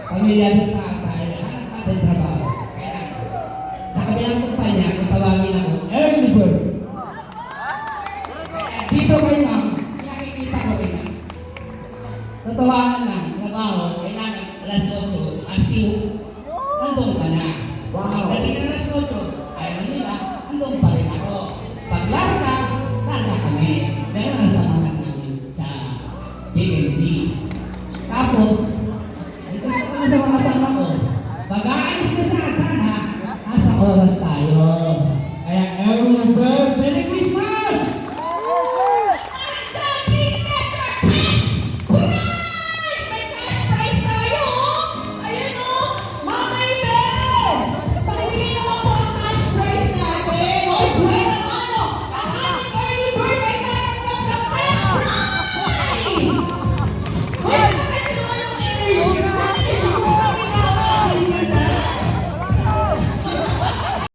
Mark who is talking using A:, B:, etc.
A: Pamilya ng tatay, hanap natin trabaho. Kaya, sa kabilang kumpanya, kung tawagin ako, early bird. Kaya, dito kay ma'am, nakikita ko rin. Totohanan lang, trabaho, kailangan alas 8, asking, nandun ka na.
B: Wow.
A: Pagdating ng alas 8, ayaw nila, nandun pa rin ako. Pag larga kami. Dahil ang samahan namin sa JNT. Tapos,